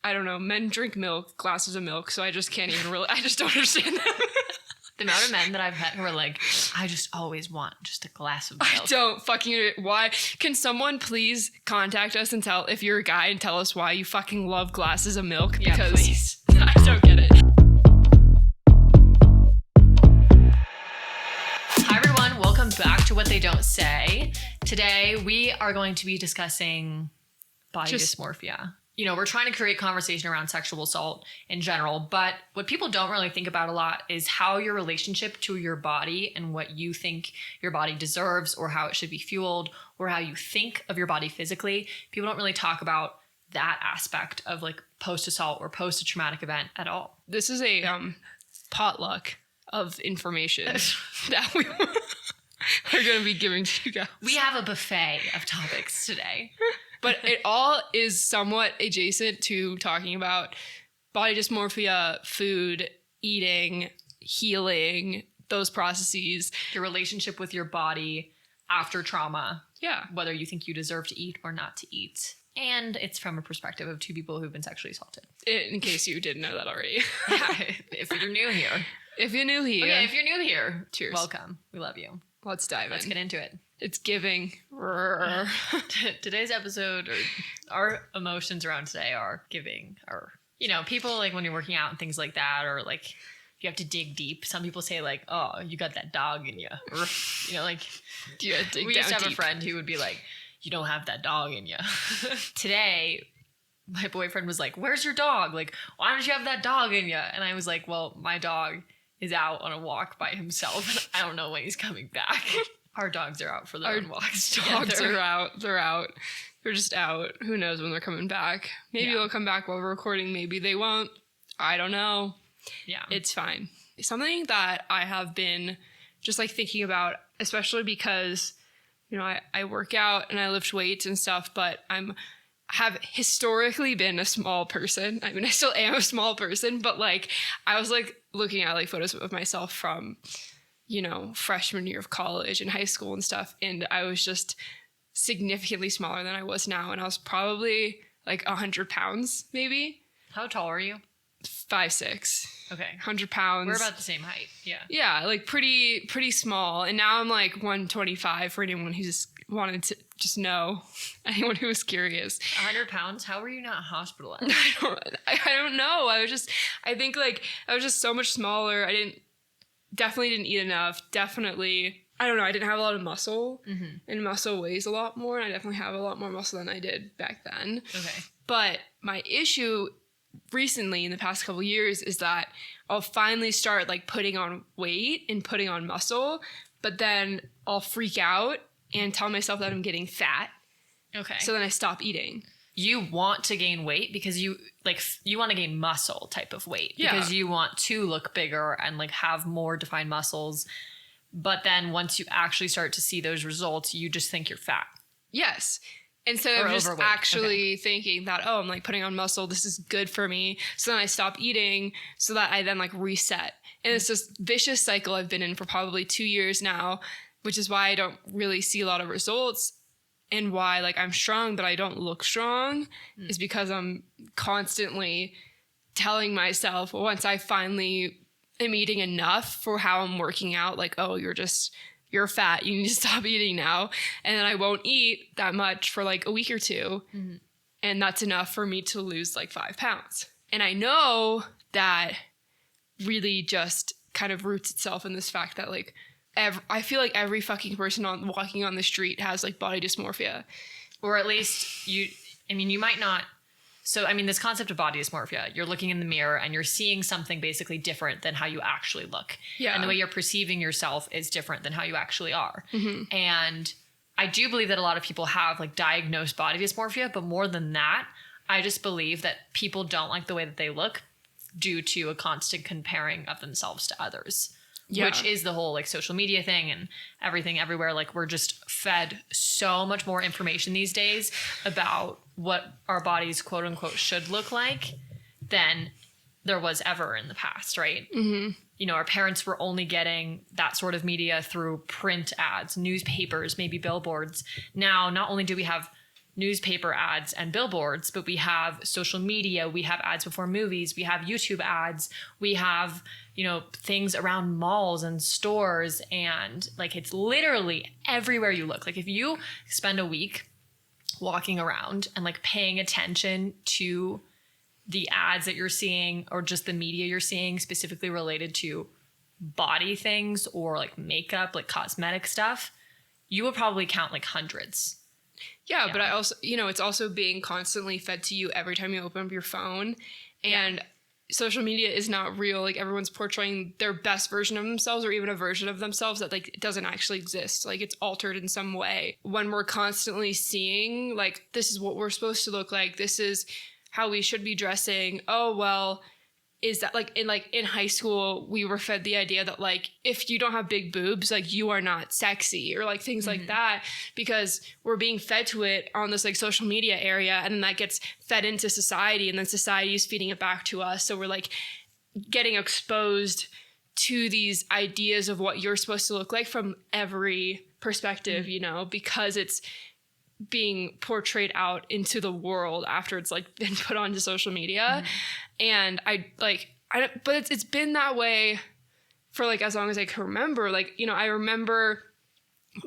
I don't know, men drink milk, glasses of milk, so I just can't even really, I just don't understand them. The amount of men that I've met who are like, I just always want just a glass of milk. I don't fucking, why? Can someone please contact us and tell, if you're a guy, and tell us why you fucking love glasses of milk? Yeah, because please. I don't get it. Hi everyone, welcome back to What They Don't Say. Today we are going to be discussing body dysmorphia. You know, we're trying to create conversation around sexual assault in general, but what people don't really think about a lot is how your relationship to your body and what you think your body deserves or how it should be fueled or how you think of your body physically. People don't really talk about that aspect of like post-assault or post-traumatic event at all. This is a potluck of information that we are going to be giving to you guys. We have a buffet of topics today. But it all is somewhat adjacent to talking about body dysmorphia, food, eating, healing, those processes. Your relationship with your body after trauma. Yeah. Whether you think you deserve to eat or not to eat. And it's from a perspective of two people who've been sexually assaulted. In case you didn't know that already. Yeah, if you're new here. If you're new here. Okay, if you're new here. Cheers. Welcome. We love you. Let's dive in. Let's get into it. It's giving. Today's episode, or our emotions around today are giving. Or, you know, people like when you're working out and things like that, or like you have to dig deep. Some people say like, oh, you got that dog in you. Or, you know, like we used to have a friend who would be like, you don't have that dog in you. Today, my boyfriend was like, where's your dog? Like, why don't you have that dog in you? And I was like, well, my dog is out on a walk by himself. I don't know when he's coming back. Our dogs are out for their own walks. Dogs are out. They're out. They're just out. Who knows when they're coming back? Maybe they'll come back while we're recording. Maybe they won't. I don't know. Yeah. It's fine. Something that I have been just like thinking about, especially because, you know, I work out and I lift weights and stuff, but have historically been a small person. I mean, I still am a small person, but like I was like looking at like photos of myself from, you know, freshman year of college and high school and stuff. And I was just significantly smaller than I was now. And I was probably like 100 pounds, maybe. How tall are you? 5'6". Okay. 100 pounds. We're about the same height. Yeah. Yeah, like pretty small. And now I'm like 125 for anyone who's wanted to just know, anyone who was curious. 100 pounds? How were you not hospitalized? I don't know. I think like I was just so much smaller. Definitely didn't eat enough. Definitely, I don't know. I didn't have a lot of muscle, and muscle weighs a lot more. And I definitely have a lot more muscle than I did back then. Okay. But my issue recently in the past couple years is that I'll finally start like putting on weight and putting on muscle, but then I'll freak out and tell myself that I'm getting fat. Okay. So then I stop eating. You want to gain weight because you want to gain muscle type of weight because you want to look bigger and like have more defined muscles. But then once you actually start to see those results, you just think you're fat. Yes. Instead of just overweight. actually thinking that, oh, I'm like putting on muscle. This is good for me. So then I stop eating so that I then like reset. And it's this vicious cycle I've been in for probably 2 years now, which is why I don't really see a lot of results. And why like I'm strong, but I don't look strong is because I'm constantly telling myself once I finally am eating enough for how I'm working out, like, oh, you're fat. You need to stop eating now. And then I won't eat that much for like a week or two. Mm-hmm. And that's enough for me to lose like 5 pounds. And I know that really just kind of roots itself in this fact that like, I feel like every fucking person walking on the street has like body dysmorphia. Or at least you might not. So, I mean, this concept of body dysmorphia, you're looking in the mirror and you're seeing something basically different than how you actually look. Yeah. And the way you're perceiving yourself is different than how you actually are. Mm-hmm. And I do believe that a lot of people have like diagnosed body dysmorphia, but more than that, I just believe that people don't like the way that they look due to a constant comparing of themselves to others. Yeah. Which is the whole like social media thing and everything everywhere. Like we're just fed so much more information these days about what our bodies quote unquote should look like than there was ever in the past, right? Mm-hmm. You know, our parents were only getting that sort of media through print ads, newspapers, maybe billboards. Now, not only do we have newspaper ads and billboards, but we have social media, we have ads before movies, we have YouTube ads, we have, you know, things around malls and stores, and like it's literally everywhere you look. Like if you spend a week walking around and like paying attention to the ads that you're seeing or just the media you're seeing specifically related to body things or like makeup, like cosmetic stuff, you will probably count like hundreds. Yeah, but I also, you know, it's also being constantly fed to you every time you open up your phone. And social media is not real. Like everyone's portraying their best version of themselves or even a version of themselves that like doesn't actually exist. Like it's altered in some way. When we're constantly seeing like, this is what we're supposed to look like, this is how we should be dressing. Oh, well, is that like in high school, we were fed the idea that like, if you don't have big boobs, like you are not sexy or like things like that, because we're being fed to it on this like social media area. And then that gets fed into society and then society is feeding it back to us. So we're like getting exposed to these ideas of what you're supposed to look like from every perspective, you know, because it's being portrayed out into the world after it's like been put onto social media. And but it's been that way for like as long as I can remember. Like, you know, I remember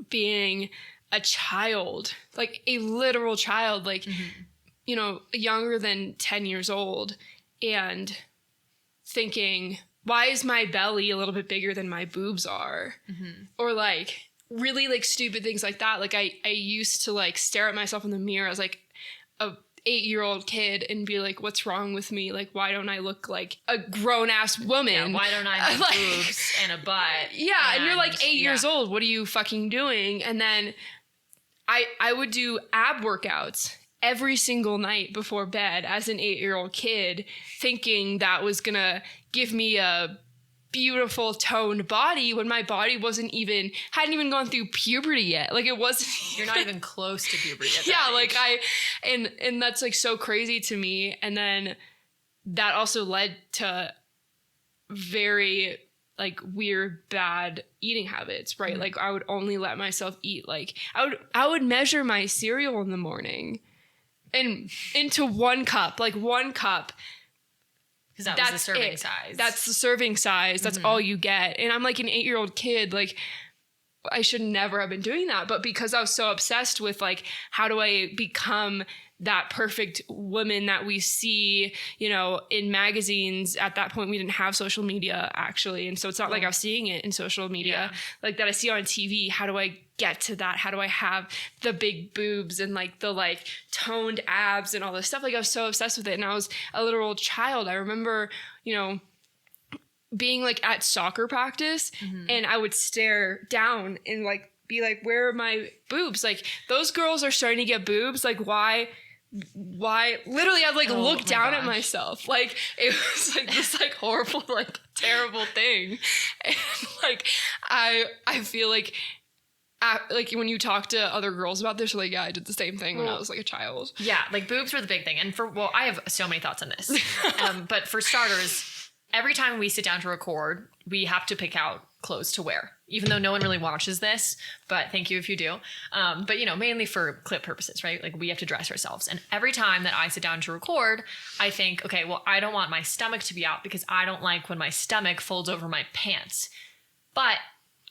being a child, like a literal child, like, you know, younger than 10 years old, and thinking, why is my belly a little bit bigger than my boobs are? Or like really like stupid things like that. Like I used to like stare at myself in the mirror as like a 8-year-old kid and be like, what's wrong with me? Like, why don't I look like a grown-ass woman? Yeah, why don't I have like, boobs and a butt? Yeah, and you're like 8 years old. What are you fucking doing? And then I would do ab workouts every single night before bed as an 8-year-old kid, thinking that was gonna give me a beautiful toned body when my body hadn't even gone through puberty yet. Like it wasn't You're not even close to puberty yet. Yeah, like and that's like so crazy to me. And then that also led to very like weird bad eating habits, right? Like I would only let myself eat like I would measure my cereal in the morning and into one cup. Because that was the serving size. That's the serving size. That's all you get. And I'm like an 8-year-old kid. Like I should never have been doing that. But because I was so obsessed with like, how do I become that perfect woman that we see, you know, in magazines. At that point, we didn't have social media actually. And so it's not like I was seeing it in social media like that I see on TV. How do I get to that? How do I have the big boobs and like the like toned abs and all this stuff? Like I was so obsessed with it. And I was a literal child. I remember, you know, being like at soccer practice and I would stare down and like be like, where are my boobs? Like those girls are starting to get boobs. Like why literally I'd like look down at myself. Like it was like this like horrible, like terrible thing. And like, I feel like when you talk to other girls about this, you're like, yeah, I did the same thing when I was like a child. Yeah. Like boobs were the big thing. And I have so many thoughts on this. But for starters, every time we sit down to record, we have to pick out clothes to wear, even though no one really watches this, but thank you if you do. But you know, mainly for clip purposes, right? Like we have to dress ourselves. And every time that I sit down to record, I think, okay, well, I don't want my stomach to be out because I don't like when my stomach folds over my pants. But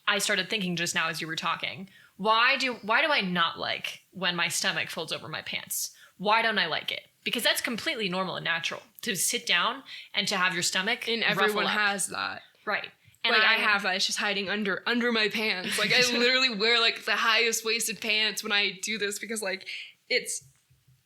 I started thinking just now as you were talking, why do I not like when my stomach folds over my pants? Why don't I like it? Because that's completely normal and natural to sit down and to have your stomach and everyone has that. Right. And like I have that. It's just hiding under my pants. Like I literally wear like the highest waisted pants when I do this because like it's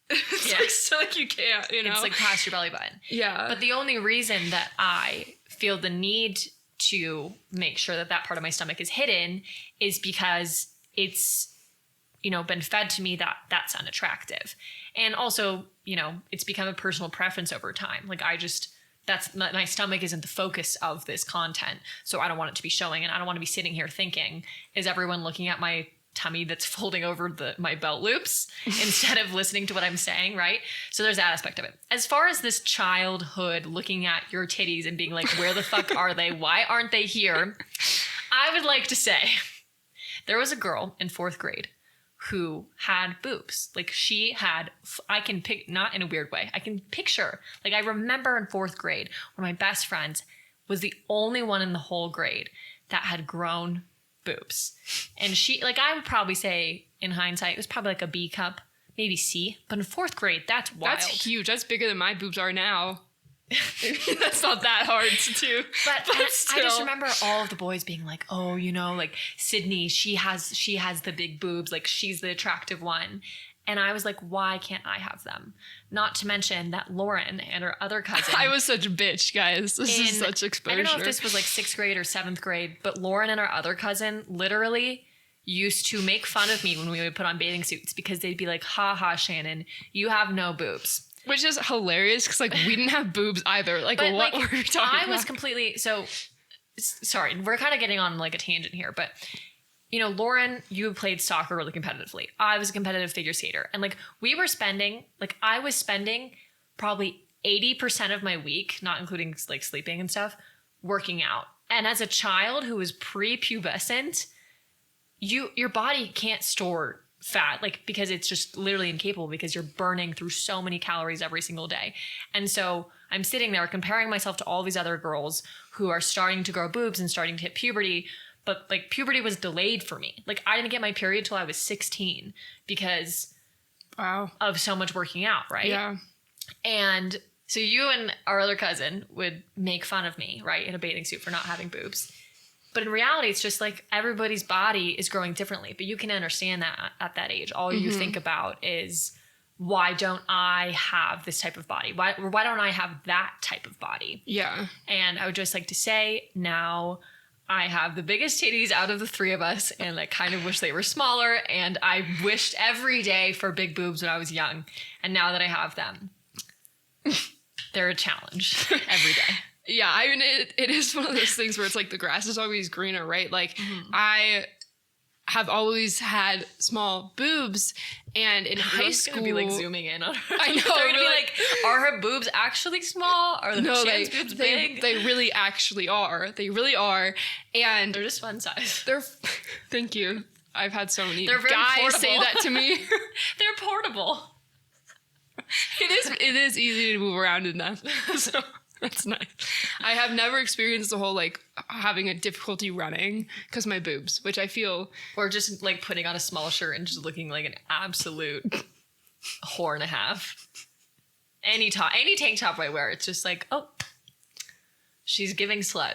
like so like you can't, you know. It's like past your belly button. Yeah. But the only reason that I feel the need to make sure that part of my stomach is hidden is because it's, you know, been fed to me that that's unattractive. And also, you know, it's become a personal preference over time. Like my stomach isn't the focus of this content. So I don't want it to be showing, and I don't want to be sitting here thinking, is everyone looking at my tummy that's folding over my belt loops instead of listening to what I'm saying, right? So there's that aspect of it. As far as this childhood looking at your titties and being like, where the fuck are they? Why aren't they here? I would like to say there was a girl in 4th grade who had boobs. Like she had, I can pick, not in a weird way, I can picture, like I remember in 4th grade, one of my best friends was the only one in the whole grade that had grown boobs. And she, like I would probably say in hindsight, it was probably like a B cup, maybe C, but in 4th grade, that's wild. That's huge. That's bigger than my boobs are now. That's not that hard to do. But I just remember all of the boys being like, oh, you know, like Sydney, she has the big boobs, like she's the attractive one. And I was like, why can't I have them? Not to mention that Lauren and her other cousin. I was such a bitch, guys. This is such exposure. I don't know if this was like 6th grade or 7th grade, but Lauren and her other cousin literally used to make fun of me when we would put on bathing suits because they'd be like, ha ha, Shannon, you have no boobs. Which is hilarious because, like, we didn't have boobs either. Like, but, what were we talking about? I was completely... So, sorry, we're kind of getting on, like, a tangent here. But, you know, Lauren, you played soccer really competitively. I was a competitive figure skater. And, like, we were spending... Like, I was spending probably 80% of my week, not including, like, sleeping and stuff, working out. And as a child who was prepubescent, your body can't store fat, like, because it's just literally incapable because you're burning through so many calories every single day. And so I'm sitting there comparing myself to all these other girls who are starting to grow boobs and starting to hit puberty, but like puberty was delayed for me. Like I didn't get my period till I was 16 because of so much working out, right? Yeah. And so you and our other cousin would make fun of me, right, in a bathing suit for not having boobs. But in reality, it's just like everybody's body is growing differently. But you can understand that at that age. All you think about is, why don't I have this type of body? Why don't I have that type of body? Yeah. And I would just like to say, now I have the biggest titties out of the 3 of us. And I kind of wish they were smaller. And I wished every day for big boobs when I was young. And now that I have them, they're a challenge every day. Yeah, I mean, it is one of those things where it's like the grass is always greener, right? Like, I have always had small boobs, and in high school... Gonna be like zooming in on her. I know. They're gonna be like, are her boobs actually small? Are the Shan's boobs big? They really actually are. They really are. And they're just fun size. Thank you. I've had so many guys portable. Say that to me. They're portable. It is easy to move around in them. So... That's nice. I have never experienced the whole, like, having a difficulty running because my boobs, which I feel... Or just, like, putting on a small shirt and just looking like an absolute whore and a half. Any tank top I wear, it's just like, oh, she's giving slut.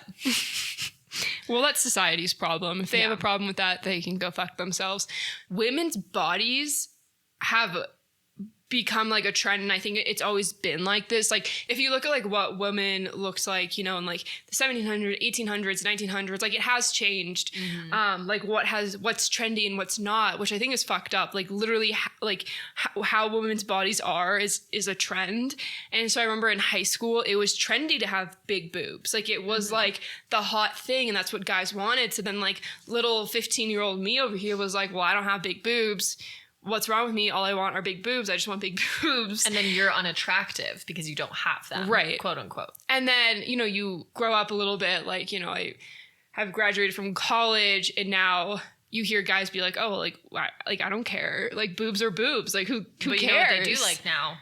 Well, that's society's problem. If they have a problem with that, they can go fuck themselves. Women's bodies have... become like a trend, and I think it's always been like this. Like if you look at like what women looks like, you know, in like the 1700s, 1800s, 1900s, like it has changed. Like what's trendy and what's not, which I think is fucked up. Like literally how women's bodies are is a trend. And so I remember in high school it was trendy to have big boobs. Like it was like the hot thing, and that's what guys wanted. So then like little 15-year-old me over here was like, well, I don't have big boobs. What's wrong with me? All I want are big boobs. I just want big boobs. And then you're unattractive because you don't have them. Right. Quote unquote. And then, you know, you grow up a little bit. Like, you know, I have graduated from college, and now you hear guys be like, oh, like I don't care. Like boobs are boobs. Like who but cares? You know what they do like now?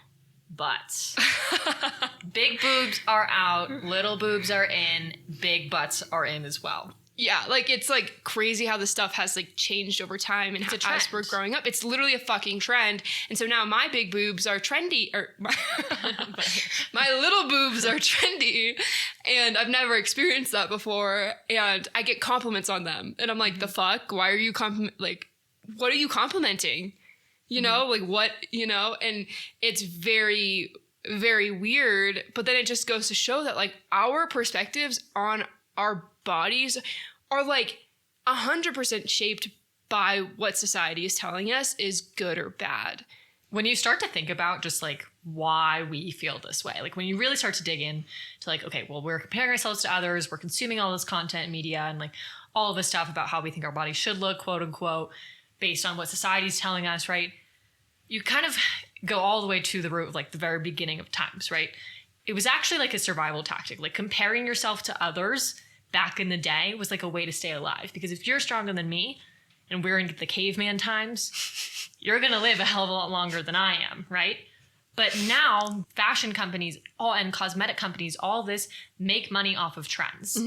Butts. Big boobs are out. Little boobs are in. Big butts are in as well. Yeah, like it's like crazy how this stuff has like changed over time, and as we're growing up, it's literally a fucking trend. And so now my big boobs are trendy, or my little boobs are trendy, and I've never experienced that before. And I get compliments on them, and I'm like, the fuck? Why are you what are you complimenting? You know, like what? You know, and it's very, very weird. But then it just goes to show that like our perspectives on our bodies are like 100% shaped by what society is telling us is good or bad. When you start to think about just like why we feel this way, like when you really start to dig in to like, okay, well, we're comparing ourselves to others, we're consuming all this content and media and like all of this stuff about how we think our bodies should look, quote unquote, based on what society's telling us, right? You kind of go all the way to the root of like the very beginning of times, right? It was actually like a survival tactic, like comparing yourself to others back in the day was like a way to stay alive, because if you're stronger than me and we're in the caveman times, you're going to live a hell of a lot longer than I am, right? But now fashion companies and cosmetic companies, all this make money off of trends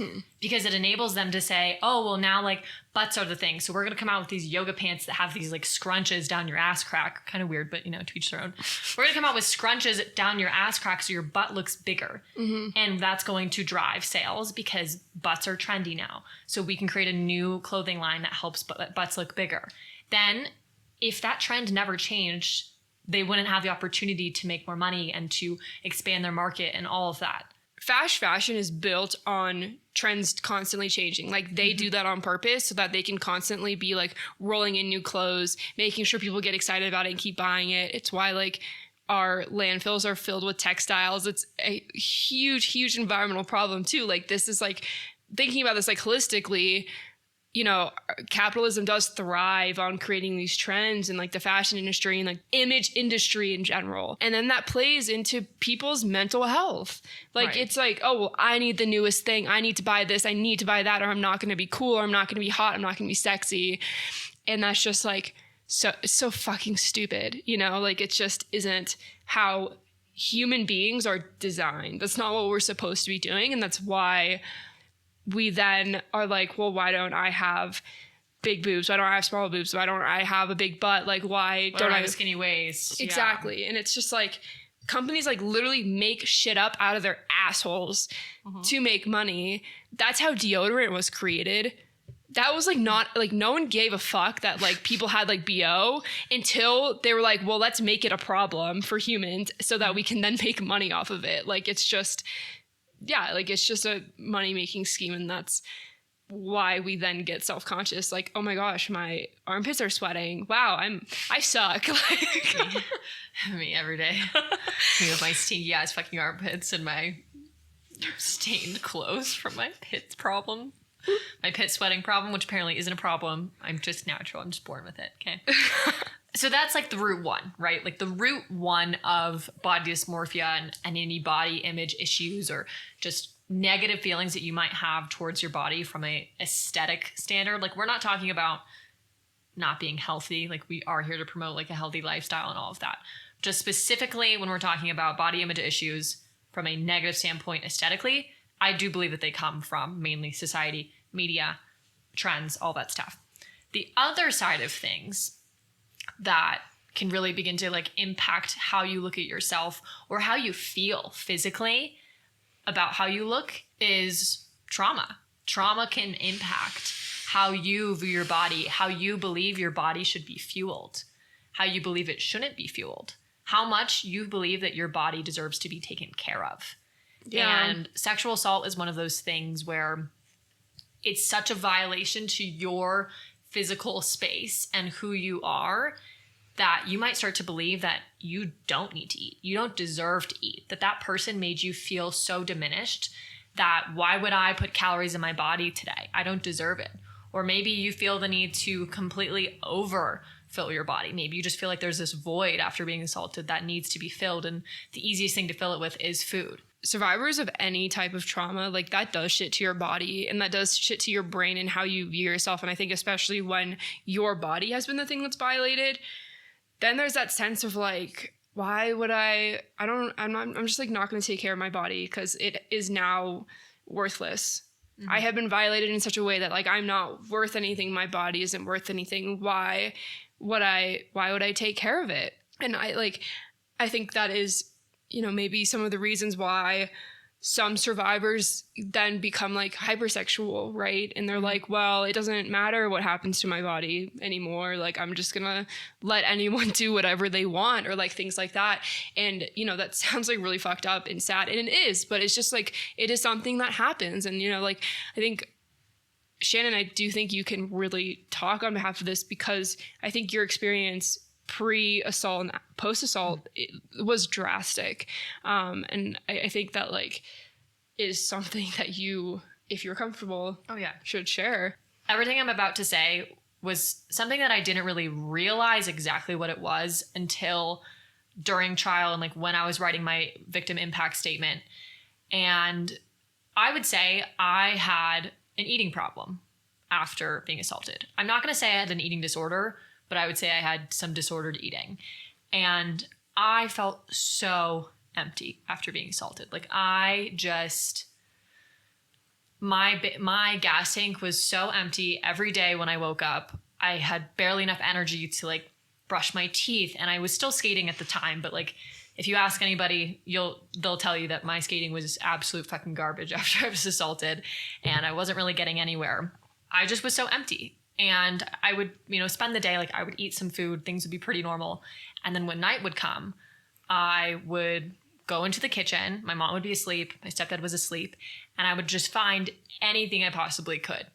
because it enables them to say, oh, well, now like butts are the thing. So we're going to come out with these yoga pants that have these like scrunches down your ass crack. Kind of weird, but to each their own. We're going to come out with scrunches down your ass crack so your butt looks bigger. And that's going to drive sales because butts are trendy now. So we can create a new clothing line that helps butts look bigger. Then if that trend never changed, they wouldn't have the opportunity to make more money and to expand their market and all of that. Fast fashion is built on trends constantly changing. Like they do that on purpose so that they can constantly be like rolling in new clothes, making sure people get excited about it and keep buying it. It's why like our landfills are filled with textiles. It's a huge, huge environmental problem too. Like this is like thinking about this like holistically, capitalism does thrive on creating these trends in like the fashion industry and like image industry in general. And then that plays into people's mental health. Like It's like, oh, well, I need the newest thing. I need to buy this. I need to buy that, or I'm not going to be cool, or I'm not going to be hot. I'm not going to be sexy. And that's just like, so fucking stupid, like it just isn't how human beings are designed. That's not what we're supposed to be doing. And that's why we then are like, well, why don't I have big boobs? Why don't I have small boobs? Why don't I have a big butt? Like, why don't I have a skinny waist? Exactly. Yeah. And it's just like companies like literally make shit up out of their assholes to make money. That's how deodorant was created. That was like not like no one gave a fuck that like people had like BO until they were like, well, let's make it a problem for humans so that we can then make money off of it. Like it's just it's just a money-making scheme, and that's why we then get self-conscious. Like, oh my gosh, my armpits are sweating. Wow, I suck. Like me every day. Me with my stinky ass fucking armpits and my stained clothes from my pit problem. My pit sweating problem, which apparently isn't a problem. I'm just natural. I'm just born with it. Okay. So that's like the root one, right? Like the root one of body dysmorphia and any body image issues or just negative feelings that you might have towards your body from a aesthetic standard. Like we're not talking about not being healthy. Like we are here to promote like a healthy lifestyle and all of that. Just specifically when we're talking about body image issues from a negative standpoint aesthetically, I do believe that they come from mainly society, media, trends, all that stuff. The other side of things that can really begin to like impact how you look at yourself or how you feel physically about how you look is trauma. Trauma can impact how you view your body, how you believe your body should be fueled, how you believe it shouldn't be fueled, how much you believe that your body deserves to be taken care of. Yeah. And sexual assault is one of those things where it's such a violation to your physical space and who you are that you might start to believe that you don't need to eat. You don't deserve to eat. That person made you feel so diminished that why would I put calories in my body today? I don't deserve it. Or maybe you feel the need to completely overfill your body. Maybe you just feel like there's this void after being assaulted that needs to be filled. And the easiest thing to fill it with is food. Survivors of any type of trauma, like that does shit to your body and that does shit to your brain and how you view yourself. And I think especially when your body has been the thing that's violated, then there's that sense of like, why would I'm just like not going to take care of my body because it is now worthless. Mm-hmm. I have been violated in such a way that like, I'm not worth anything. My body isn't worth anything. Why would I take care of it? And I think that is, maybe some of the reasons why some survivors then become like hypersexual, right? And they're like, well, it doesn't matter what happens to my body anymore. Like, I'm just gonna let anyone do whatever they want or like things like that. And, that sounds like really fucked up and sad. And it is, but it's just like, it is something that happens. And, I think Shannon, I do think you can really talk on behalf of this because I think your experience pre-assault and post-assault was drastic. And I think that like is something that you, if you're comfortable, should share. Everything I'm about to say was something that I didn't really realize exactly what it was until during trial and like when I was writing my victim impact statement. And I would say I had an eating problem. after being assaulted. I'm not going to say I had an eating disorder, but I would say I had some disordered eating. And I felt so empty after being assaulted. Like I just, my gas tank was so empty every day when I woke up. I had barely enough energy to like brush my teeth, and I was still skating at the time, but like if you ask anybody, they'll tell you that my skating was absolute fucking garbage after I was assaulted, and I wasn't really getting anywhere. I just was so empty. And I would, spend the day, like I would eat some food, things would be pretty normal. And then when night would come, I would go into the kitchen. My mom would be asleep. My stepdad was asleep. And I would just find anything I possibly could.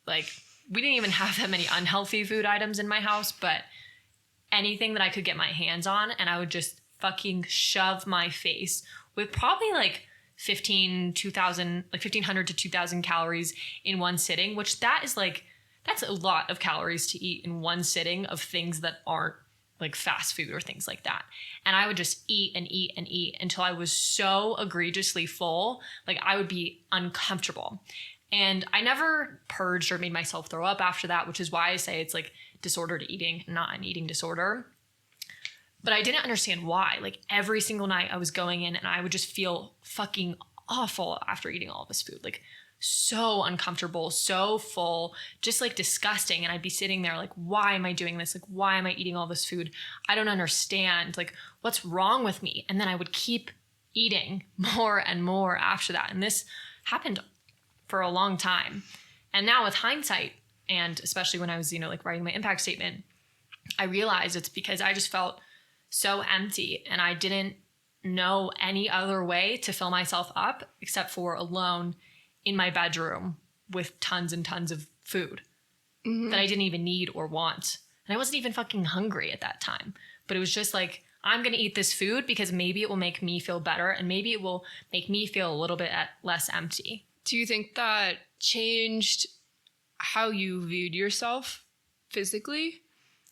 Like we didn't even have that many unhealthy food items in my house, but anything that I could get my hands on. And I would just fucking shove my face with probably like 1,500 to 2,000 calories in one sitting, which that's a lot of calories to eat in one sitting of things that aren't like fast food or things like that. And I would just eat and eat and eat until I was so egregiously full, like I would be uncomfortable. And I never purged or made myself throw up after that, which is why I say it's like disordered eating, not an eating disorder. But I didn't understand why. Like every single night I was going in and I would just feel fucking awful after eating all of this food. Like so uncomfortable, so full, just like disgusting. And I'd be sitting there like, why am I doing this? Like, why am I eating all this food? I don't understand. Like, what's wrong with me? And then I would keep eating more and more after that. And this happened for a long time. And now with hindsight, and especially when I was, like writing my impact statement, I realized it's because I just felt so empty and I didn't know any other way to fill myself up except for alone in my bedroom with tons and tons of food that I didn't even need or want. And I wasn't even fucking hungry at that time, but it was just like, I'm going to eat this food because maybe it will make me feel better and maybe it will make me feel a little bit less empty. Do you think that changed how you viewed yourself physically?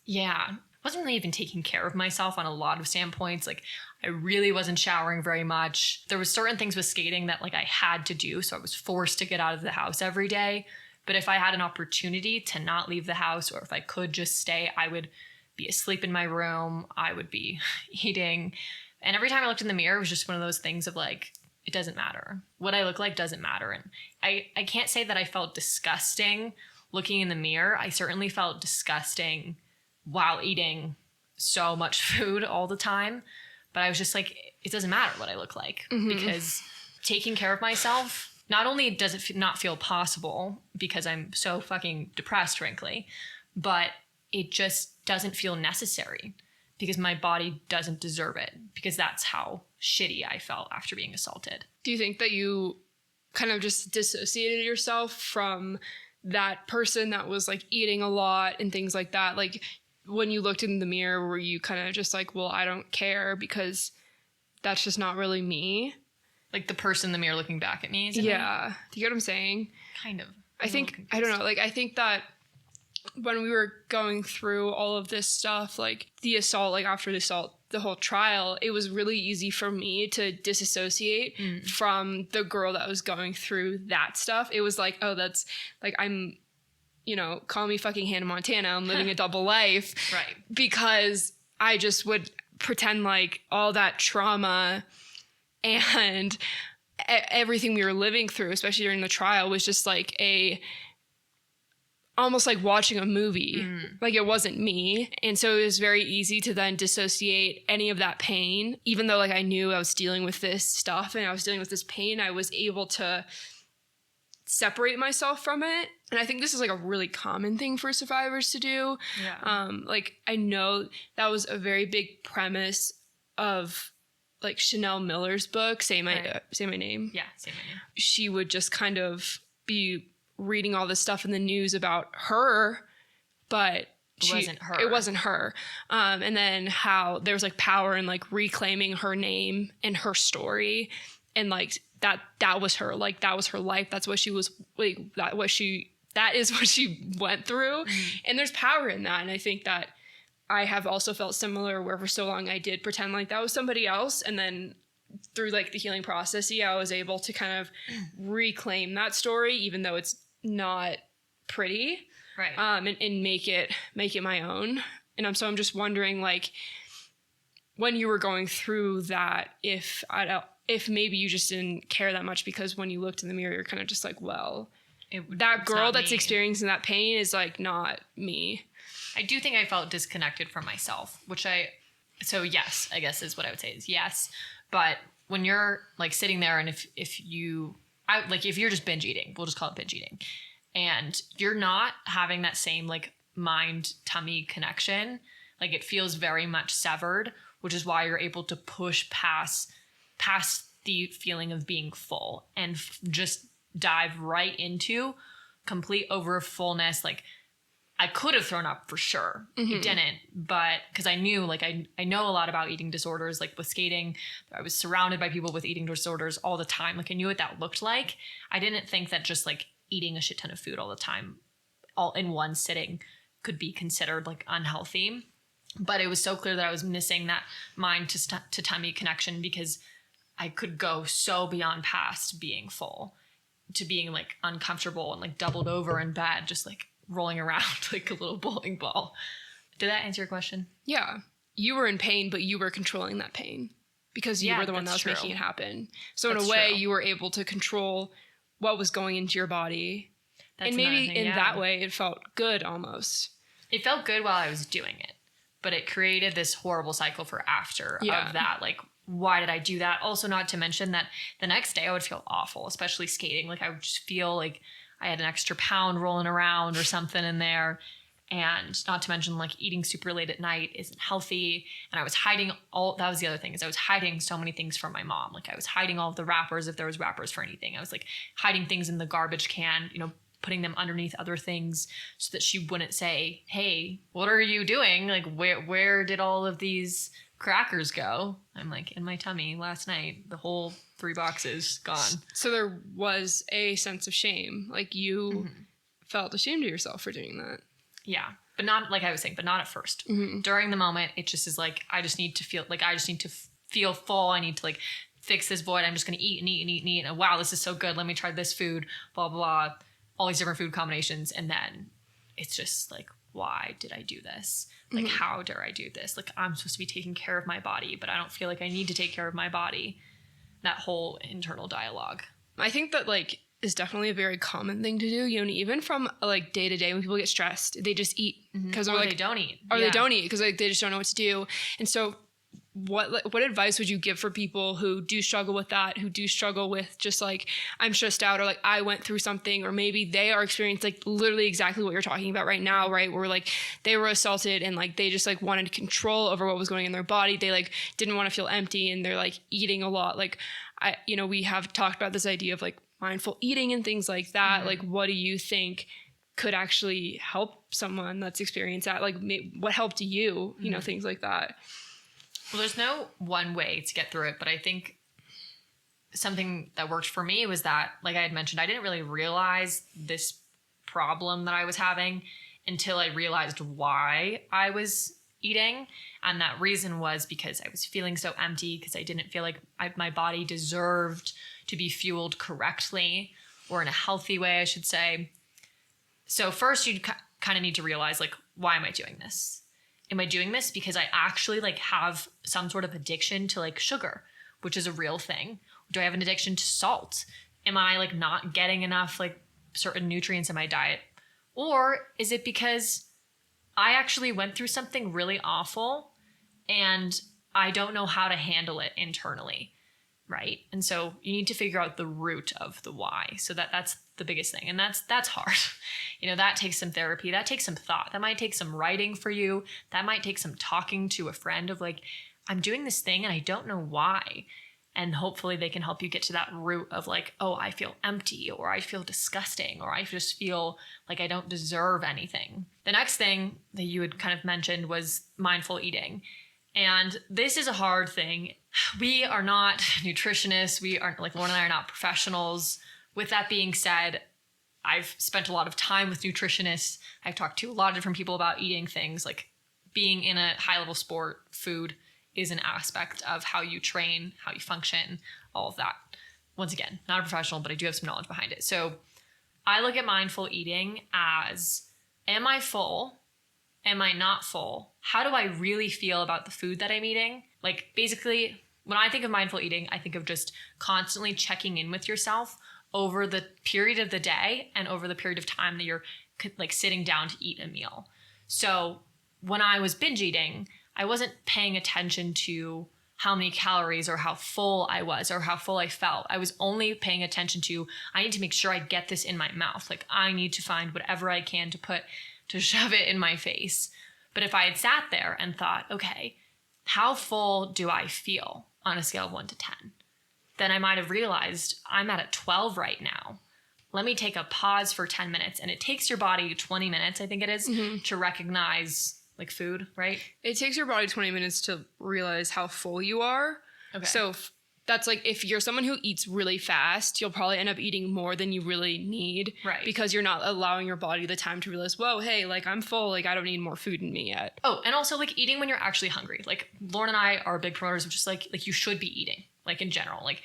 Yeah. I wasn't really even taking care of myself on a lot of standpoints. Like I really wasn't showering very much. There was certain things with skating that like I had to do. So I was forced to get out of the house every day. But if I had an opportunity to not leave the house, or if I could just stay, I would be asleep in my room. I would be eating. And every time I looked in the mirror, it was just one of those things of like, it doesn't matter. What I look like doesn't matter. And I can't say that I felt disgusting looking in the mirror. I certainly felt disgusting while eating so much food all the time. But I was just like, it doesn't matter what I look like because taking care of myself, not only does it not feel possible because I'm so fucking depressed, frankly, but it just doesn't feel necessary because my body doesn't deserve it because that's how shitty I felt after being assaulted. Do you think that you kind of just dissociated yourself from that person that was like eating a lot and things like that? Like when you looked in the mirror, were you kind of just like, well, I don't care because that's just not really me? Like the person in the mirror looking back at me? Yeah. Do you get what I'm saying? Kind of. I think that when we were going through all of this stuff, like the assault, like after the assault, the whole trial, it was really easy for me to disassociate from the girl that was going through that stuff. It was like, oh, that's like, I'm, call me fucking Hannah Montana. I'm living a double life. Right. Because I just would pretend like all that trauma and everything we were living through, especially during the trial, was just like almost like watching a movie. Like it wasn't me. And so it was very easy to then dissociate any of that pain. Even though like I knew I was dealing with this stuff and I was dealing with this pain, I was able to separate myself from it. And I think this is like a really common thing for survivors to do. Yeah. Like I know that was a very big premise of like Chanel Miller's book, Say My Name. Yeah, Say My Name. She would just kind of be reading all this stuff in the news about her, but it wasn't her. And then how there was like power in like reclaiming her name and her story, and like that was her, like that was her life. That's what she was like. That is what she went through, and there's power in that. And I think that I have also felt similar, where for so long I did pretend like that was somebody else, and then through like the healing process, I was able to kind of reclaim that story, even though it's not pretty, Right. and make it my own. And I'm just wondering, like, when you were going through that, if maybe you just didn't care that much, because when you looked in the mirror, you're kind of just like, well, that girl that's experiencing that pain is like not me. I do think I felt disconnected from myself, so yes, I guess is what I would say is yes. But when you're like sitting there, and if you're just binge eating, we'll just call it binge eating, and you're not having that same like mind tummy connection, like it feels very much severed, which is why you're able to push past the feeling of being full and just dive right into complete over fullness. Like, I could have thrown up for sure. It didn't, but because I knew, like, I know a lot about eating disorders, like with skating, I was surrounded by people with eating disorders all the time. Like, I knew what that looked like. I didn't think that just like eating a shit ton of food all the time, all in one sitting, could be considered like unhealthy. But it was so clear that I was missing that mind to tummy connection, because I could go so beyond past being full to being like uncomfortable and like doubled over in bed, just like rolling around like a little bowling ball. Did that answer your question? Yeah. You were in pain, but you were controlling that pain because you were the one that was making it happen. So in a way, you were able to control what was going into your body. And maybe in that way, it felt good almost. It felt good while I was doing it, but it created this horrible cycle for after of that. Like, why did I do that? Also, not to mention that the next day I would feel awful, especially skating. Like, I would just feel like I had an extra pound rolling around or something in there. And not to mention, like, eating super late at night isn't healthy. And I was hiding that was the other thing, is I was hiding so many things from my mom. Like, I was hiding all of the wrappers, if there was wrappers for anything. I was like hiding things in the garbage can, putting them underneath other things so that she wouldn't say, hey, what are you doing? Like, where did all of these crackers go? I'm like, in my tummy last night, the whole 3 boxes gone. So there was a sense of shame. Like, you felt ashamed of yourself for doing that. Yeah. But not, like I was saying, but not at first. During the moment, it just is like, I just need to feel full. I need to like fix this void. I'm just going to eat and eat and eat and eat. And wow, this is so good. Let me try this food, blah, blah, blah. All these different food combinations. And then it's just like, why did I do this? Like, how dare I do this? Like, I'm supposed to be taking care of my body, but I don't feel like I need to take care of my body. That whole internal dialogue. I think that, like, is definitely a very common thing to do. Even from like day to day, when people get stressed, they just eat because they don't eat, they don't eat because like they just don't know what to do. And so, what advice would you give for people who do struggle with that, who do struggle with just like, I'm stressed out, or like I went through something, or maybe they are experiencing like literally exactly what you're talking about right now, right? Where like they were assaulted and like they just like wanted control over what was going in their body. They like didn't want to feel empty and they're like eating a lot. Like we have talked about this idea of like mindful eating and things like that. Like, what do you think could actually help someone that's experienced that? Like, what helped you, things like that. Well, there's no one way to get through it, but I think something that worked for me was that, like I had mentioned, I didn't really realize this problem that I was having until I realized why I was eating. And that reason was because I was feeling so empty, because I didn't feel like my body deserved to be fueled correctly, or in a healthy way, I should say. So first, you'd kind of need to realize, like, why am I doing this? Am I doing this because I actually like have some sort of addiction to like sugar, which is a real thing? Do I have an addiction to salt? Am I like not getting enough like certain nutrients in my diet? Or is it because I actually went through something really awful and I don't know how to handle it internally, right? And so you need to figure out the root of the why. So that's the biggest thing. And that's hard. That takes some therapy. That takes some thought. That might take some writing for you. That might take some talking to a friend of like, I'm doing this thing and I don't know why. And hopefully they can help you get to that root of like, oh, I feel empty, or I feel disgusting, or I just feel like I don't deserve anything. The next thing that you had kind of mentioned was mindful eating. And this is a hard thing. We are not nutritionists. We aren't, like, Lauren and I are not professionals. With that being said, I've spent a lot of time with nutritionists. I've talked to a lot of different people about eating things. Like, being in a high-level sport, food is an aspect of how you train, how you function, all of that. Once again, not a professional, but I do have some knowledge behind it. So I look at mindful eating as, am I full? Am I not full? How do I really feel about the food that I'm eating? Like basically, when I think of mindful eating, I think of just constantly checking in with yourself over the period of the day and over the period of time that you're like sitting down to eat a meal. So when I was binge eating, I wasn't paying attention to how many calories or how full I was or how full I felt. I was only paying attention to, I need to make sure I get this in my mouth. Like I need to find whatever I can to shove it in my face. But if I had sat there and thought, okay, how full do I feel on a scale of 1 to 10? Then I might have realized I'm at a 12 right now. Let me take a pause for 10 minutes. And it takes your body 20 minutes, I think it is, to recognize like food, right? It takes your body 20 minutes to realize how full you are. Okay. So that's like, if you're someone who eats really fast, you'll probably end up eating more than you really need. Right. Because you're not allowing your body the time to realize, whoa, hey, like I'm full, like I don't need more food in me yet. Oh, and also like eating when you're actually hungry. Like Lauren and I are big promoters of just like you should be eating, like in general, like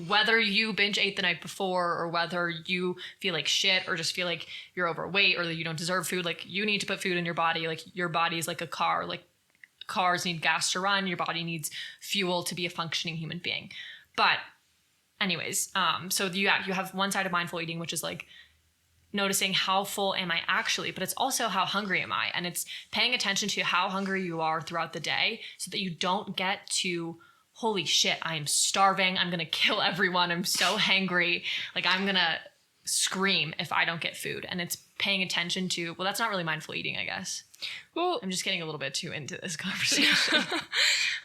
whether you binge ate the night before or whether you feel like shit or just feel like you're overweight or that you don't deserve food, like you need to put food in your body. Like your body is like a car, like cars need gas to run. Your body needs fuel to be a functioning human being. But anyways, so you have one side of mindful eating, which is like noticing how full am I actually, but it's also how hungry am I? And it's paying attention to how hungry you are throughout the day so that you don't get to, holy shit, I am starving. I'm going to kill everyone. I'm so hangry. Like I'm going to scream if I don't get food. And it's paying attention to, well, that's not really mindful eating, I guess. Well, I'm just getting a little bit too into this conversation.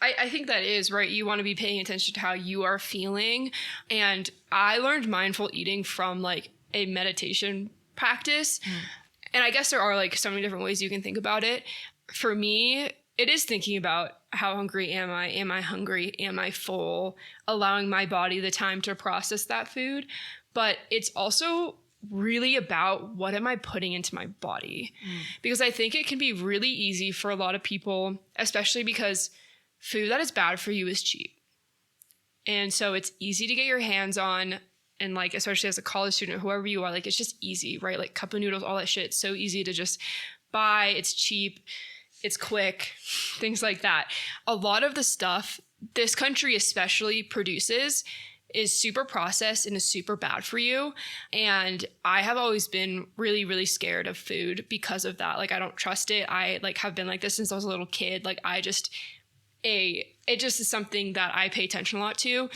I think that is right. You want to be paying attention to how you are feeling. And I learned mindful eating from like a meditation practice. And I guess there are like so many different ways you can think about it. For me, it is thinking about how hungry am I? Am I hungry? Am I full? Allowing my body the time to process that food. But it's also really about what am I putting into my body? Because I think it can be really easy for a lot of people, especially because food that is bad for you is cheap. And so it's easy to get your hands on, and like, especially as a college student, whoever you are, like, it's just easy, right? Like cup of noodles, all that shit. It's so easy to just buy. It's cheap. It's quick, things like that. A lot of the stuff this country especially produces is super processed and is super bad for you. And I have always been really, really scared of food because of that. Like, I don't trust it. I like have been like this since I was a little kid. Like it just is something that I pay attention a lot to.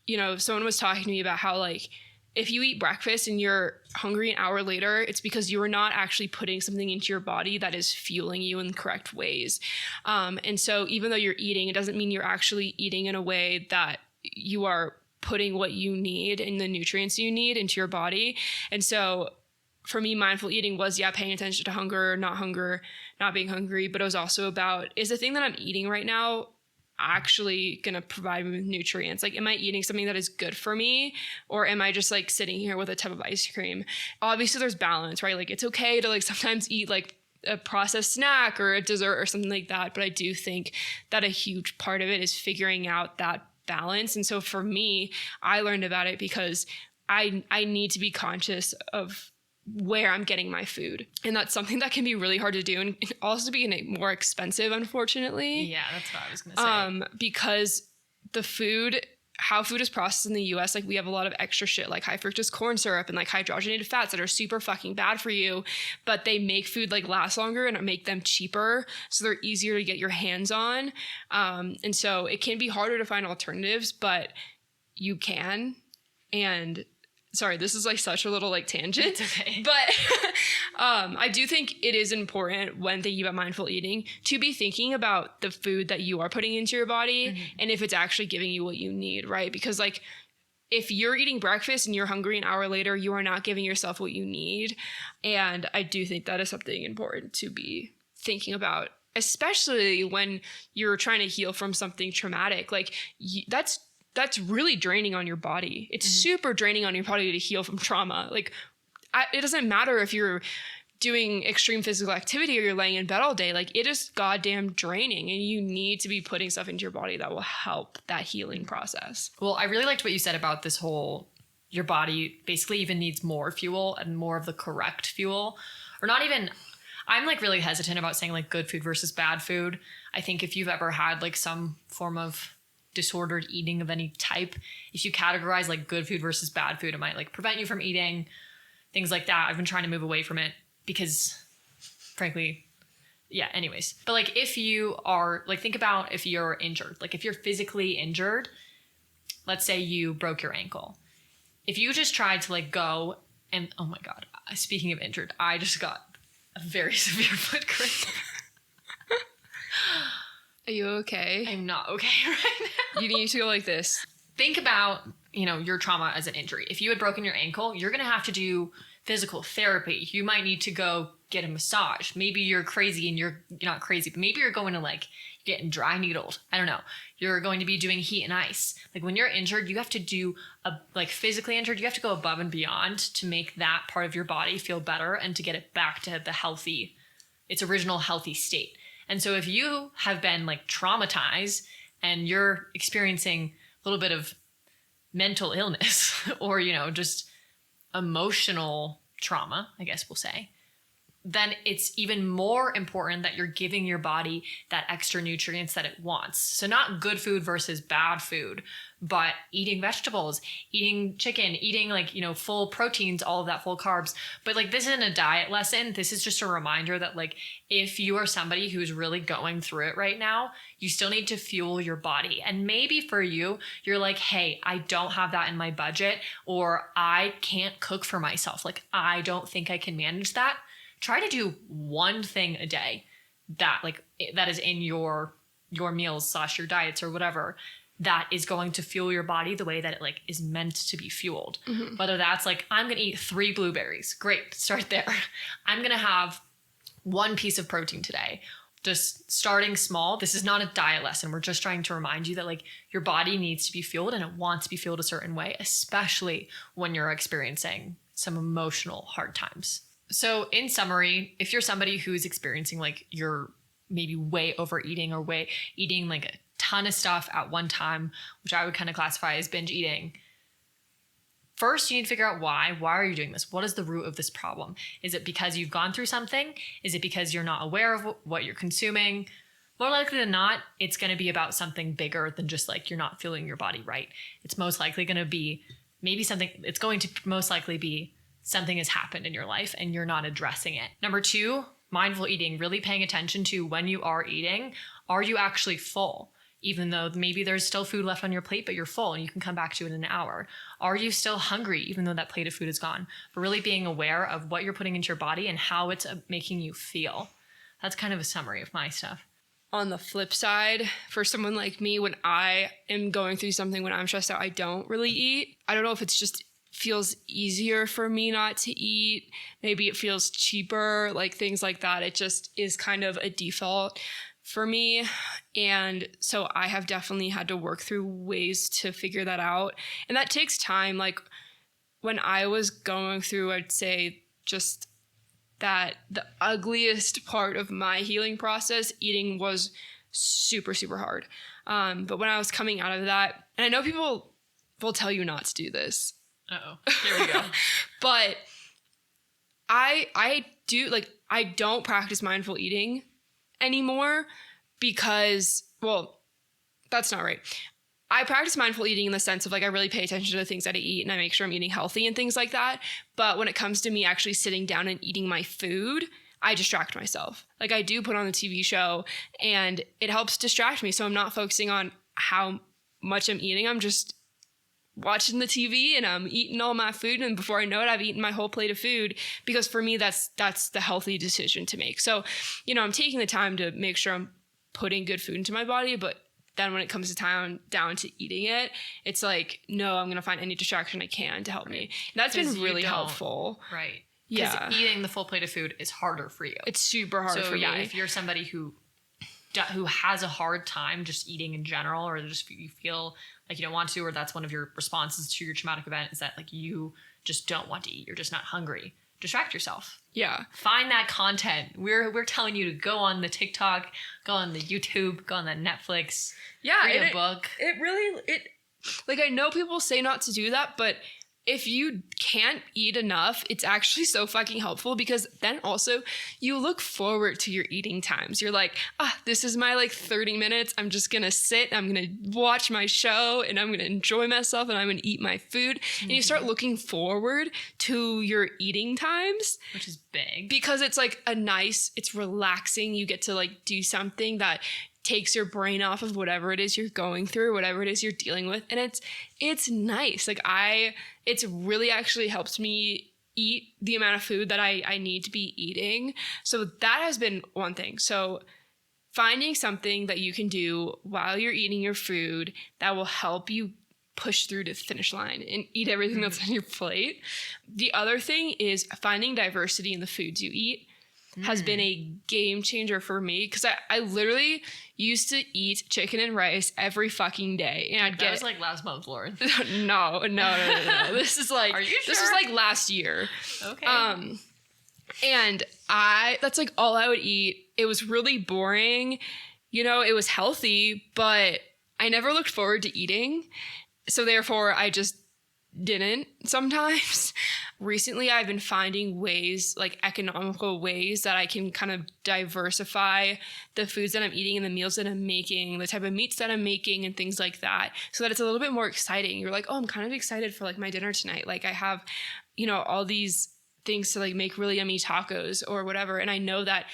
You know, someone was talking to me about how like, if you eat breakfast and you're hungry an hour later, it's because you are not actually putting something into your body that is fueling you in the correct ways. And so even though you're eating, it doesn't mean you're actually eating in a way that you are putting what you need and the nutrients you need into your body. And so for me, mindful eating was, paying attention to hunger, not being hungry, but it was also about, is the thing that I'm eating right now actually gonna provide me with nutrients? Like, am I eating something that is good for me, or am I just like sitting here with a tub of ice cream? Obviously there's balance, right? Like, it's okay to like sometimes eat like a processed snack or a dessert or something like that, but I do think that a huge part of it is figuring out that balance. And so for me, I learned about it because I need to be conscious of where I'm getting my food. And that's something that can be really hard to do, and also be more expensive, unfortunately. Yeah, that's what I was gonna say. Because how food is processed in the US, like we have a lot of extra shit like high fructose corn syrup and like hydrogenated fats that are super fucking bad for you, but they make food like last longer and make them cheaper, so they're easier to get your hands on. And so it can be harder to find alternatives, but you can. And sorry, this is like such a little like tangent. It's okay. But I do think it is important when thinking about mindful eating to be thinking about the food that you are putting into your body and if it's actually giving you what you need, right? Because like if you're eating breakfast and you're hungry an hour later, you are not giving yourself what you need. And I do think that is something important to be thinking about, especially when you're trying to heal from something traumatic. Like that's really draining on your body. It's super draining on your body to heal from trauma. Like, it doesn't matter if you're doing extreme physical activity or you're laying in bed all day. Like, it is goddamn draining, and you need to be putting stuff into your body that will help that healing process. Well, I really liked what you said about this whole your body basically even needs more fuel and more of the correct fuel. Or not even, I'm like really hesitant about saying like good food versus bad food. I think if you've ever had like some form of disordered eating of any type, if you categorize like good food versus bad food, it might like prevent you from eating, things like that. I've been trying to move away from it because frankly, yeah, anyways. But like if you are, like think about if you're injured, like if you're physically injured, let's say you broke your ankle. If you just tried to like go and, oh my God, speaking of injured, I just got a very severe foot cramp. Are you okay? I'm not okay right now. You need to go like this. Think about, your trauma as an injury. If you had broken your ankle, you're going to have to do physical therapy. You might need to go get a massage. Maybe you're crazy and you're not crazy, but maybe you're going to like getting dry needled. I don't know. You're going to be doing heat and ice. Like when you're injured, you have to do physically injured, you have to go above and beyond to make that part of your body feel better and to get it back to its original healthy state. And so if you have been like traumatized and you're experiencing a little bit of mental illness or, just emotional trauma, I guess we'll say, then it's even more important that you're giving your body that extra nutrients that it wants. So not good food versus bad food, but eating vegetables, eating chicken, eating full proteins, all of that, full carbs. But like this isn't a diet lesson. This is just a reminder that like if you are somebody who's really going through it right now, you still need to fuel your body. And maybe for you, you're like, hey, I don't have that in my budget, or I can't cook for myself. Like I don't think I can manage that. Try to do one thing a day that is in your meals / your diets or whatever that is going to fuel your body the way that it like is meant to be fueled. Mm-hmm. Whether that's like, I'm going to eat 3 blueberries. Great. Start there. I'm going to have 1 piece of protein today. Just starting small. This is not a diet lesson. We're just trying to remind you that like your body needs to be fueled and it wants to be fueled a certain way, especially when you're experiencing some emotional hard times. So in summary, if you're somebody who's experiencing like you're maybe way overeating or way eating like a ton of stuff at one time, which I would kind of classify as binge eating, first you need to figure out why. Why are you doing this? What is the root of this problem? Is it because you've gone through something? Is it because you're not aware of what you're consuming? More likely than not, it's going to be about something bigger than just like you're not fueling your body right. It's most likely going to be most likely be something has happened in your life and you're not addressing it. Number 2, mindful eating, really paying attention to when you are eating, are you actually full? Even though maybe there's still food left on your plate, but you're full and you can come back to it in an hour. Are you still hungry even though that plate of food is gone? But really being aware of what you're putting into your body and how it's making you feel. That's kind of a summary of my stuff. On the flip side, for someone like me, when I am going through something, when I'm stressed out, I don't really eat. I don't know if it's just feels easier for me not to eat. Maybe it feels cheaper, like things like that. It just is kind of a default for me. And so I have definitely had to work through ways to figure that out. And that takes time. Like when I was going through, I'd say just that the ugliest part of my healing process, eating was super, super hard. But when I was coming out of that, and I know people will tell you not to do this. Uh-oh, here we go. But I don't practice mindful eating anymore because, well, that's not right. I practice mindful eating in the sense of like I really pay attention to the things that I eat and I make sure I'm eating healthy and things like that. But when it comes to me actually sitting down and eating my food, I distract myself. Like I do put on a TV show and it helps distract me. So I'm not focusing on how much I'm eating. I'm just watching the TV and I'm eating all my food, and before I know it, I've eaten my whole plate of food, because for me, that's the healthy decision to make. So, I'm taking the time to make sure I'm putting good food into my body, but then when it comes to down to eating it, it's like, no, I'm going to find any distraction I can to help me. And that's been really helpful. Right. Yeah. Because eating the full plate of food is harder for you. It's super hard for me. So yeah, if you're somebody who has a hard time just eating in general, or just you feel like you don't want to, or that's one of your responses to your traumatic event is that like you just don't want to eat, you're just not hungry, distract yourself. Yeah. Find that content. We're telling you to go on the TikTok, go on the YouTube, go on the Netflix. Yeah. Read a book. It really, like I know people say not to do that, but if you can't eat enough, it's actually so fucking helpful because then also you look forward to your eating times. You're like, this is my like 30 minutes. I'm just going to sit, I'm going to watch my show and I'm going to enjoy myself and I'm going to eat my food. And you start looking forward to your eating times. Which is big. Because it's like it's relaxing. You get to like do something that takes your brain off of whatever it is you're going through, whatever it is you're dealing with. And it's nice. Like it's really actually helped me eat the amount of food that I need to be eating. So that has been one thing. So finding something that you can do while you're eating your food that will help you push through to the finish line and eat everything that's on your plate. The other thing is finding diversity in the foods you eat has been a game changer for me because I literally used to eat chicken and rice every fucking day, and That was like last month, Lauren. No. This is like, are you sure? This was like last year. Okay. And that's like all I would eat. It was really boring. You know, it was healthy, but I never looked forward to eating. So therefore, I just didn't sometimes. Recently, I've been finding ways, like economical ways that I can kind of diversify the foods that I'm eating and the meals that I'm making, the type of meats that I'm making and things like that, so that it's a little bit more exciting. You're like, oh, I'm kind of excited for like my dinner tonight. Like I have, all these things to like make really yummy tacos or whatever. And I know that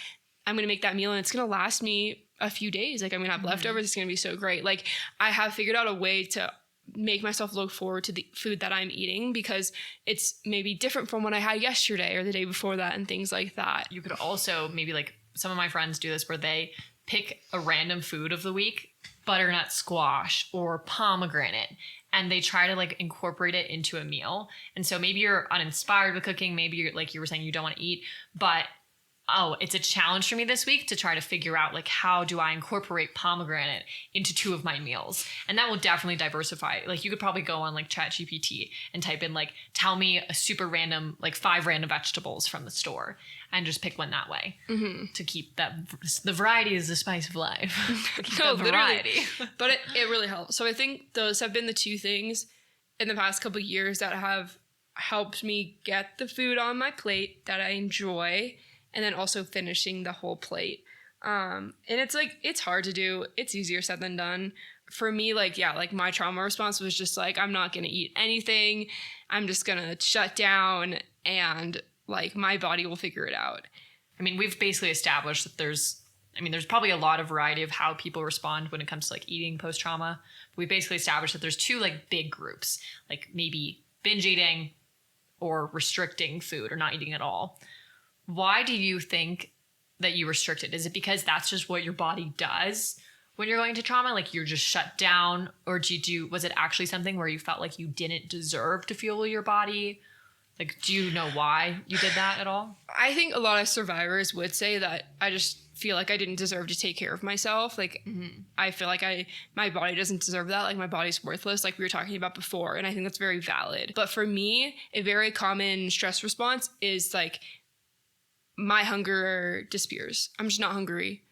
I'm going to make that meal and it's going to last me a few days. Like I'm going to have leftovers. It's going to be so great. Like I have figured out a way to make myself look forward to the food that I'm eating because it's maybe different from what I had yesterday or the day before that and things like that. You could also maybe like some of my friends do this where they pick a random food of the week, butternut squash or pomegranate, and they try to like incorporate it into a meal. And so maybe you're uninspired with cooking. Maybe you're like you were saying you don't want to eat, but it's a challenge for me this week to try to figure out like how do I incorporate pomegranate into 2 of my meals, and that will definitely diversify. Like you could probably go on like ChatGPT and type in like tell me a super random like 5 random vegetables from the store and just pick one that way to keep that the variety is the spice of life. No, variety. But it really helps. So I think those have been the 2 things in the past couple of years that have helped me get the food on my plate that I enjoy, and then also finishing the whole plate. And it's like, it's hard to do. It's easier said than done. For me, like my trauma response was just like, I'm not going to eat anything. I'm just going to shut down and like my body will figure it out. I mean, we've basically established that there's probably a lot of variety of how people respond when it comes to like eating post-trauma. We basically established that there's 2 like big groups, like maybe binge eating or restricting food or not eating at all. Why do you think that you restricted? Is it because that's just what your body does when you're going to trauma? Like you're just shut down? Or was it actually something where you felt like you didn't deserve to fuel your body? Like, do you know why you did that at all? I think a lot of survivors would say that I just feel like I didn't deserve to take care of myself. Like I feel like my body doesn't deserve that. Like my body's worthless, like we were talking about before. And I think that's very valid. But for me, a very common stress response is like, my hunger disappears. I'm just not hungry.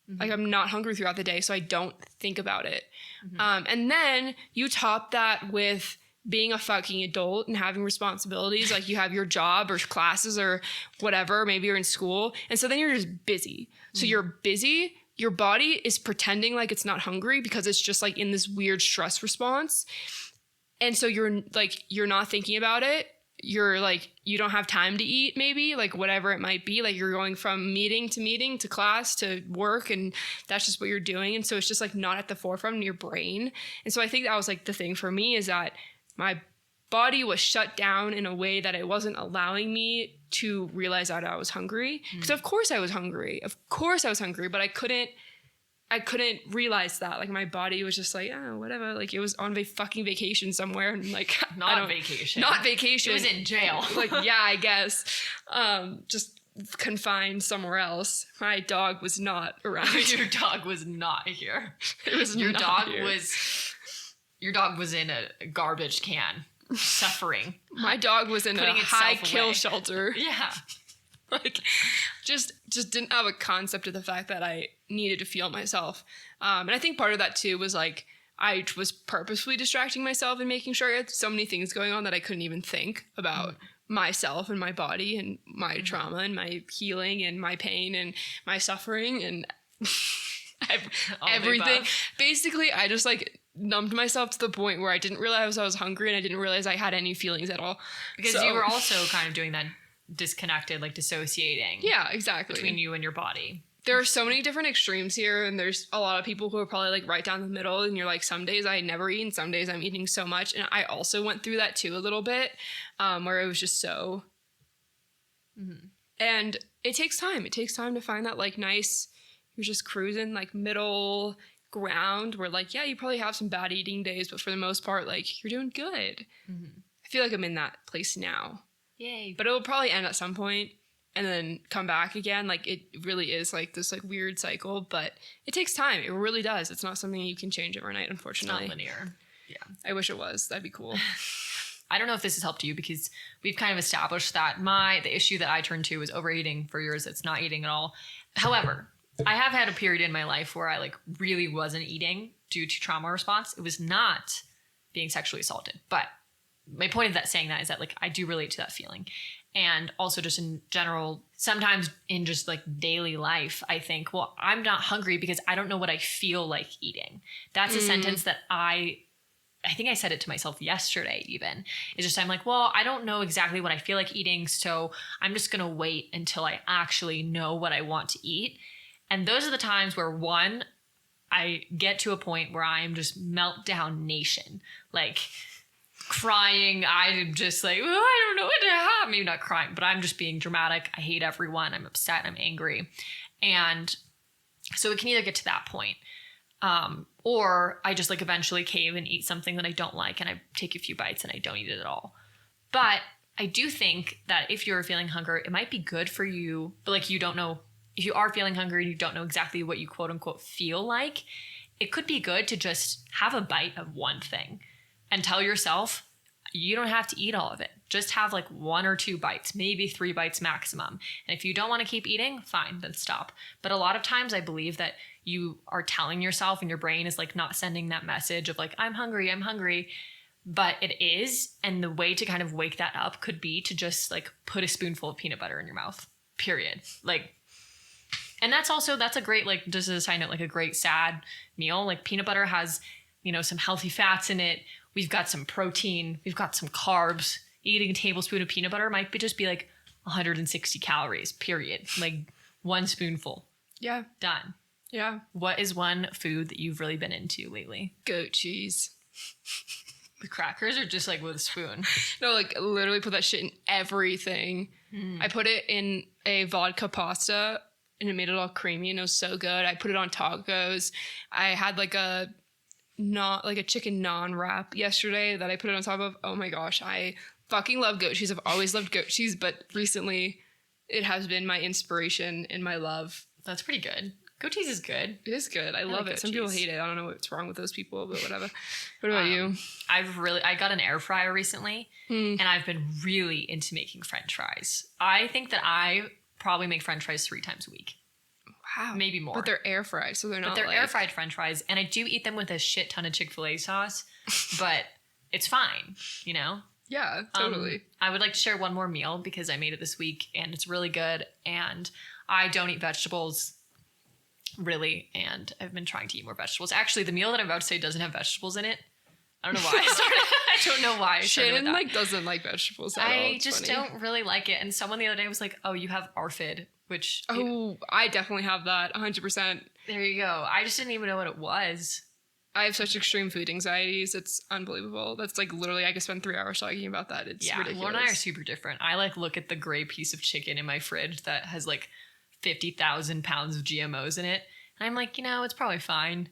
Like I'm not hungry throughout the day, so I don't think about it. And then you top that with being a fucking adult and having responsibilities. Like you have your job or classes or whatever. Maybe you're in school. And so then you're just busy. So you're busy. Your body is pretending like it's not hungry because it's just like in this weird stress response. And so you're not thinking about it. You're like, you don't have time to eat, maybe, like whatever it might be. Like you're going from meeting to class to work, and that's just what you're doing. And so it's just like not at the forefront of your brain. And so I think that was like the thing for me, is that my body was shut down in a way that it wasn't allowing me to realize that I was hungry. Because of course I was hungry. But I couldn't realize that. Like my body was just like, oh, whatever. Like it was on fucking vacation somewhere, and like Not vacation. It was in jail. Like yeah, I guess. Just confined somewhere else. My dog was not around. Your dog was not here. It was your not dog here. Your dog was in a garbage can, suffering. My dog was in Putting a high itself kill away. shelter. Yeah. Like just didn't have a concept of the fact that I needed to feel myself. And I think part of that too was like, I was purposefully distracting myself and making sure I had so many things going on that I couldn't even think about myself and my body and my trauma and my healing and my pain and my suffering and everything. Basically, I just like numbed myself to the point where I didn't realize I was hungry and I didn't realize I had any feelings at all. Because you were also kind of doing that disconnected, like dissociating. Yeah, exactly. Between you and your body. There are so many different extremes here, and there's a lot of people who are probably like right down the middle, and you're like, some days I never eat and some days I'm eating so much. And I also went through that too a little bit, where it was just so... And it takes time. It takes time to find that like nice, you're just cruising like middle ground where like, yeah, you probably have some bad eating days, but for the most part, like you're doing good. I feel like I'm in that place now. Yay. But it will probably end at some point and then come back again. Like it really is like this like weird cycle, but it takes time. It really does. It's not something you can change overnight, unfortunately. It's not linear. Yeah. I wish it was. That'd be cool. I don't know if this has helped you because we've kind of established that the issue that I turned to was overeating. For yours, it's not eating at all. However, I have had a period in my life where I like really wasn't eating due to trauma response. It was not being sexually assaulted. But my point of that saying that is that like I do relate to that feeling. And also just in general, sometimes in just like daily life, I think, well, I'm not hungry because I don't know what I feel like eating. That's a sentence that I think I said it to myself yesterday even. It's just, I'm like, well, I don't know exactly what I feel like eating. So I'm just going to wait until I actually know what I want to eat. And those are the times where one, I get to a point where I am just meltdown nation, like crying. I'm just like, oh, I don't know what to have. Maybe not crying, but I'm just being dramatic. I hate everyone. I'm upset. I'm angry. And so it can either get to that point, or I just like eventually cave and eat something that I don't like and I take a few bites and I don't eat it at all. But I do think that if you're feeling hunger, it might be good for you, but like you don't know, if you are feeling hungry and you don't know exactly what you quote unquote feel like, it could be good to just have a bite of one thing and tell yourself, you don't have to eat all of it. Just have like 1 or 2 bites, maybe 3 bites maximum. And if you don't want to keep eating, fine, then stop. But a lot of times I believe that you are telling yourself and your brain is like not sending that message of like, I'm hungry, but it is. And the way to kind of wake that up could be to just like put a spoonful of peanut butter in your mouth, period. Like, and that's a great, like, just as a side note, like a great sad meal. Like peanut butter has, you know, some healthy fats in it. We've got some protein. We've got some carbs. Eating a tablespoon of peanut butter might just be like 160 calories, period. Like 1 spoonful. Yeah. Done. Yeah. What is one food that you've really been into lately? Goat cheese. The crackers or just like with a spoon? No, like literally put that shit in everything. I put it in a vodka pasta and it made it all creamy and it was so good. I put it on tacos. I had like a chicken naan wrap yesterday that I put it on top of. Oh my gosh, I fucking love goat cheese. I've always loved goat cheese, but recently it has been my inspiration and my love. That's pretty good. Goat cheese is good. It is good. I love like it. Some goat people cheese. hate it. I don't know what's wrong with those people, but whatever. What about you? I got an air fryer recently and I've been really into making French fries. I think that I probably make French fries 3 times a week. Wow. Maybe more. But they're air fried, so they're not like... air fried French fries. And I do eat them with a shit ton of Chick-fil-A sauce, but it's fine, you know? Yeah, totally. I would like to share one more meal because I made it this week and it's really good. And I don't eat vegetables really. And I've been trying to eat more vegetables. Actually, the meal that I'm about to say doesn't have vegetables in it. I don't know why. I don't know why. Shannon like doesn't like vegetables at all. I just don't really like it. And someone the other day was like, "Oh, you have ARFID," which I definitely have that 100%. There you go. I just didn't even know what it was. I have such extreme food anxieties. It's unbelievable. That's like literally I could spend 3 hours talking about that. It's ridiculous. Lauren and I are super different. I like look at the gray piece of chicken in my fridge that has like 50,000 pounds of GMOs in it. And I'm like, it's probably fine.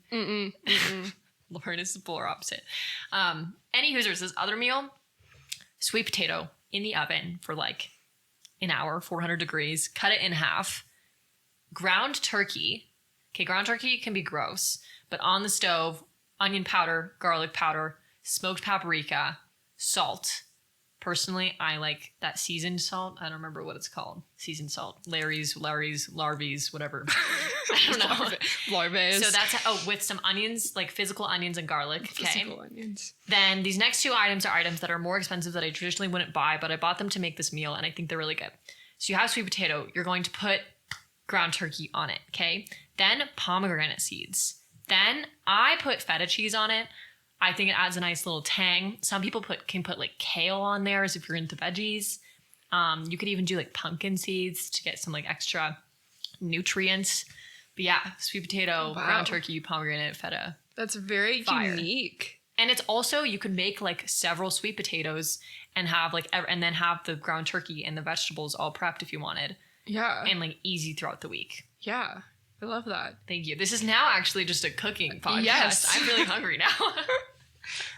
Lauren is the polar opposite. Any Hoosers, this other meal, sweet potato in the oven for like an hour, 400 degrees, cut it in half. Ground turkey. Okay, ground turkey can be gross, but on the stove, onion powder, garlic powder, smoked paprika, salt, Personally, I like that seasoned salt. I don't remember what it's called. Seasoned salt. Larry's, whatever. I don't know. Larvae. So that's with some onions, like physical onions and garlic. Okay. Physical onions. Then these next two items are items that are more expensive that I traditionally wouldn't buy, but I bought them to make this meal and I think they're really good. So you have sweet potato. You're going to put ground turkey on it. Okay. Then pomegranate seeds. Then I put feta cheese on it. I think it adds a nice little tang. Some people can put like kale on there as if you're into veggies. You could even do like pumpkin seeds to get some like extra nutrients. But yeah, sweet potato, ground turkey, pomegranate, feta. That's very unique. And it's also, you could make like several sweet potatoes and have and then have the ground turkey and the vegetables all prepped if you wanted. Yeah. And like easy throughout the week. Yeah. I love that. Thank you. This is now actually just a cooking podcast. Yes. I'm really hungry now.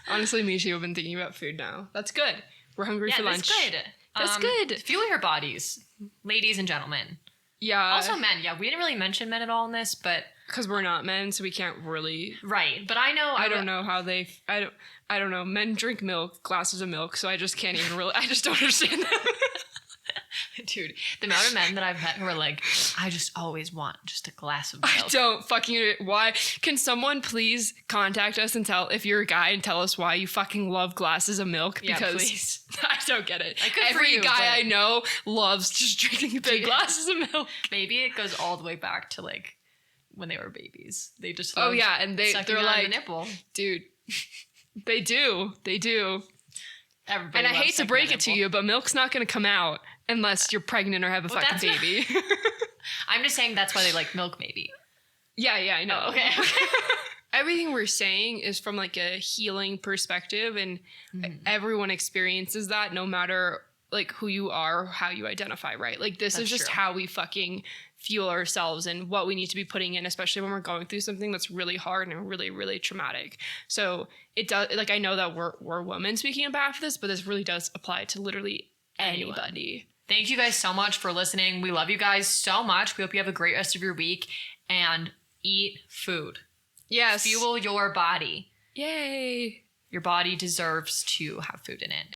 Honestly, me too. I've been thinking about food now. That's good. We're hungry for lunch. That's good. That's good. Fuel your bodies, ladies and gentlemen. Yeah. Also men. Yeah, we didn't really mention men at all in this, but because we're not men, so we can't really. Right, but I know. I don't know how they. I don't know. Men drink milk, glasses of milk, so I just can't even really. I just don't understand that. Dude, the amount of men that I've met who are like, I just always want just a glass of milk. I don't fucking. Why? Can someone please contact us and if you're a guy and tell us why you fucking love glasses of milk? Yeah, because please. I don't get it. Like, every guy I know loves just drinking big glasses of milk. Maybe it goes all the way back to like when they were babies. They just and they're like, the nipple. Dude, they do. Everybody and I hate to break it to you, but milk's not going to come out unless you're pregnant or have a fucking baby. I'm just saying that's why they like milk, maybe. Yeah, I know. Oh, okay. Everything we're saying is from like a healing perspective, and everyone experiences that no matter like who you are or how you identify, right? Like this is just how we fucking fuel ourselves and what we need to be putting in, especially when we're going through something that's really hard and really, really traumatic. So it does, like, I know that we're women speaking on behalf of this, but this really does apply to literally anybody. Thank you guys so much for listening. We love you guys so much. We hope you have a great rest of your week and eat food. Yes. Fuel your body. Yay. Your body deserves to have food in it.